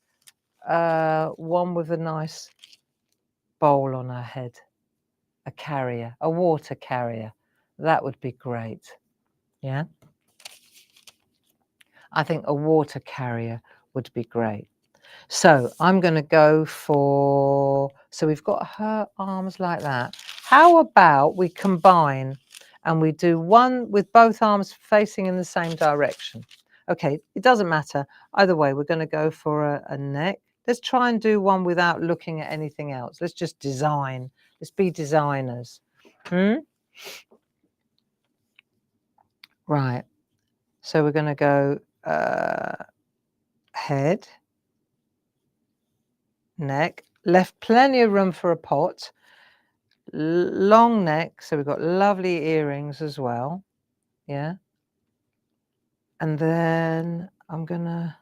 Speaker 1: one with a nice bowl on her head? A carrier, a water carrier. That would be great. Yeah. I think a water carrier would be great. So I'm going to go for, so we've got her arms like that. How about we combine and we do one with both arms facing in the same direction? Okay, it doesn't matter. Either way, we're going to go for a neck. Let's try and do one without looking at anything else. Let's just design. Let's be designers. Right. So we're going to go head. neck, left plenty of room for a pot, long neck, so we've got lovely earrings as well, yeah. And then I'm gonna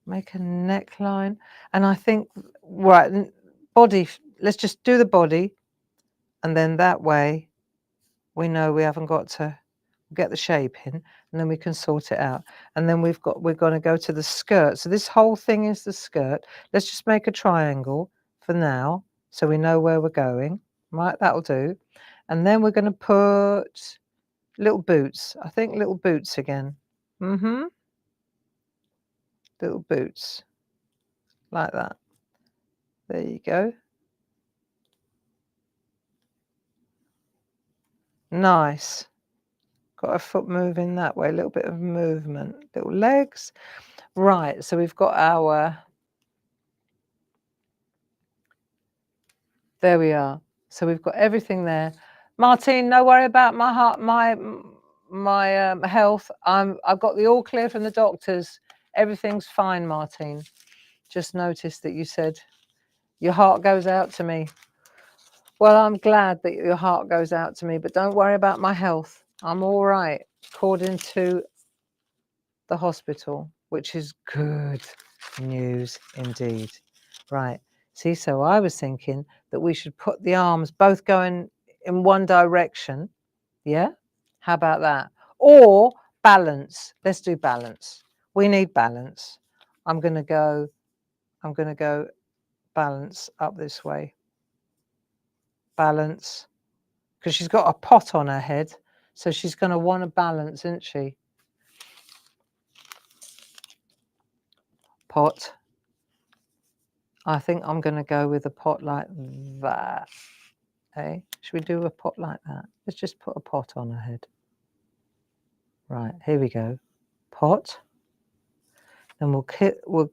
Speaker 1: make a neckline, and I think, right, body, let's just do the body, and then that way we know we haven't got to get the shape in, and then we can sort it out. And then we're gonna go to the skirt. So this whole thing is the skirt. Let's just make a triangle for now, so we know where we're going, right? That'll do. And then we're gonna put little boots. I think little boots again. Little boots, like that. There you go. Nice. Got a foot moving that way, a little bit of movement. Little legs. Right, so we've got our, there we are. So we've got everything there. Martine, no worry about my heart, my health. I've got the all clear from the doctors. Everything's fine, Martine. Just noticed that you said your heart goes out to me. Well, I'm glad that your heart goes out to me, but don't worry about my health. I'm all right, according to the hospital, which is good news indeed. Right. See, so I was thinking that we should put the arms both going in one direction. Yeah? How about that? Or balance. Let's do balance. We need balance. I'm going to go balance up this way. Balance. Because she's got a pot on her head, so she's going to want to balance, isn't she? Pot. I think I'm going to go with a pot like that. Hey, should we do a pot like that? Let's just put a pot on her head. Right, here we go. Pot. Then we'll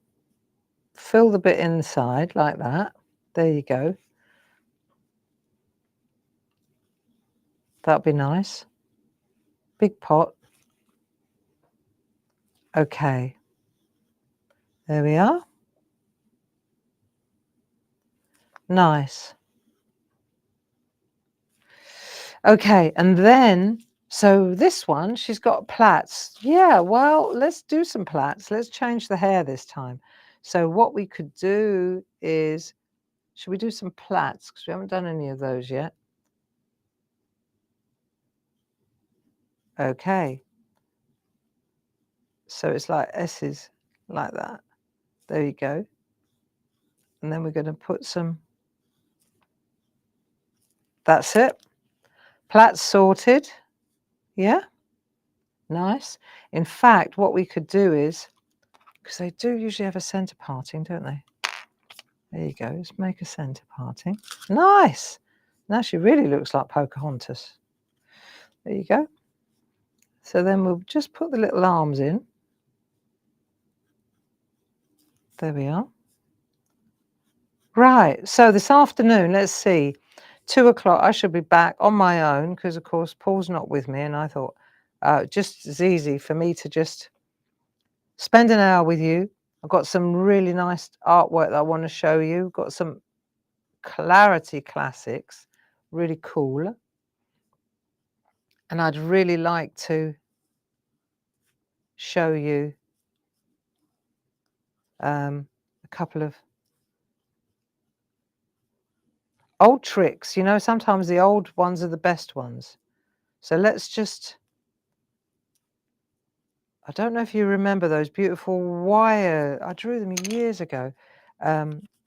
Speaker 1: fill the bit inside like that. There you go. That'll be nice. Big pot. Okay. There we are. Nice. Okay, and then, so this one, she's got plaits. Yeah, well, let's do some plaits. Let's change the hair this time. So what we could do is, should we do some plaits? Because we haven't done any of those yet. Okay. So it's like S's, like that. There you go. And then we're going to put some, that's it. Plaits sorted. Yeah. Nice. In fact, what we could do is, because they do usually have a centre parting, don't they? There you go. Let's make a centre parting. Nice. Now she really looks like Pocahontas. There you go. So then we'll just put the little arms in. There we are. Right. So this afternoon, let's see, 2 o'clock, I should be back on my own because, of course, Paul's not with me. And I thought just as easy for me to just spend an hour with you. I've got some really nice artwork that I want to show you. Got some Clarity classics, really cool. And I'd really like to show you a couple of old tricks. You know, sometimes the old ones are the best ones. So let's just, I don't know if you remember those beautiful wire, I drew them years ago,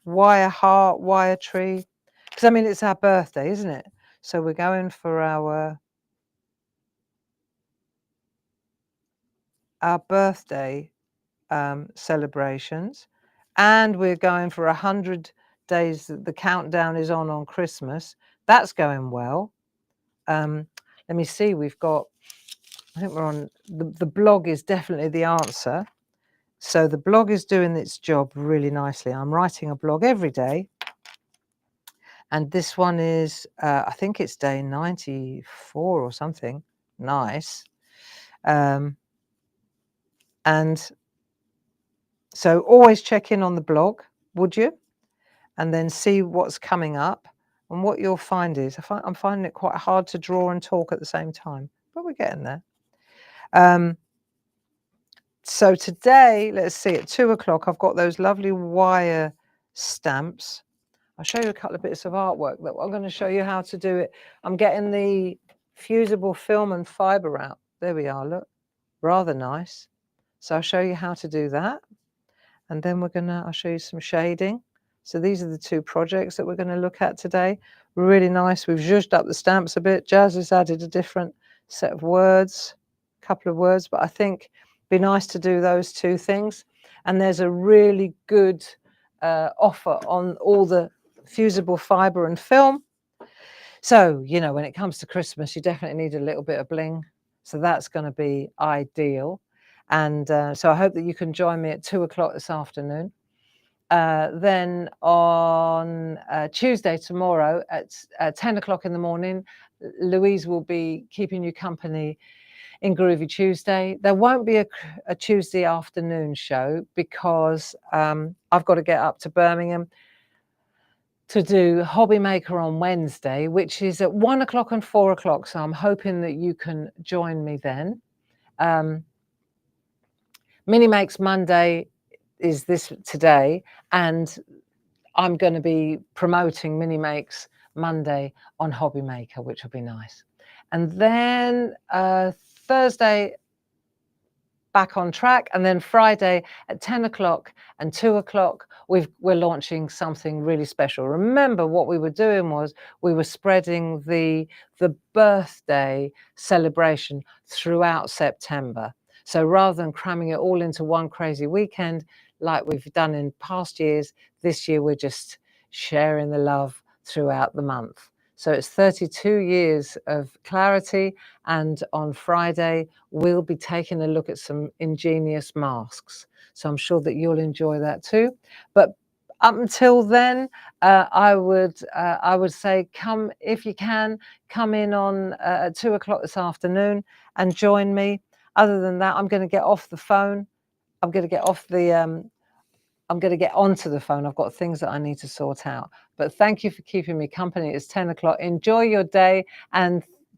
Speaker 1: wire heart, wire tree. Because, I mean, it's our birthday, isn't it? So we're going for our birthday celebrations, and we're going for 100 days that the countdown is on Christmas. That's going well. Let me see, we've got, I think we're on, the blog is definitely the answer. So the blog is doing its job really nicely. I'm writing a blog every day. And this one is, I think it's day 94 or something. Nice. And so always check in on the blog, would you? and then see what's coming up. And what you'll find is, I'm finding it quite hard to draw and talk at the same time, but we're getting there. So today, let's see, at 2 o'clock, I've got those lovely wire stamps. I'll show you a couple of bits of artwork that I'm going to show you how to do it. I'm getting the fusible film and fibre out. There we are, look, rather nice. So I'll show you how to do that. And then I'll show you some shading. So these are the two projects that we're going to look at today. Really nice. We've zhuzhed up the stamps a bit. Jazz has added a different set of words, a couple of words, but I think it'd be nice to do those two things. And there's a really good offer on all the fusible fibre and film. So, you know, when it comes to Christmas, you definitely need a little bit of bling. So that's going to be ideal. And so I hope that you can join me at 2 o'clock this afternoon. Then on Tuesday, tomorrow at 10 o'clock in the morning, Louise will be keeping you company in Groovy Tuesday. There won't be a Tuesday afternoon show because I've got to get up to Birmingham to do Hobby Maker on Wednesday, which is at 1 o'clock and 4 o'clock. So I'm hoping that you can join me then. Mini Makes Monday is this today, and I'm going to be promoting Mini Makes Monday on Hobby Maker, which will be nice. And then Thursday, back on track, and then Friday at 10 o'clock and 2 o'clock, we're launching something really special. Remember, what we were doing was we were spreading the birthday celebration throughout September. So rather than cramming it all into one crazy weekend like we've done in past years, this year we're just sharing the love throughout the month. So it's 32 years of clarity, and on Friday we'll be taking a look at some ingenious masks. So I'm sure that you'll enjoy that too. But up until then, I would say come, if you can, come in on at 2 o'clock this afternoon and join me. Other than that, I'm going to get off the phone. I'm going to get off the I'm going to get onto the phone. I've got things that I need to sort out. But thank you for keeping me company. It's 10 o'clock. Enjoy your day, and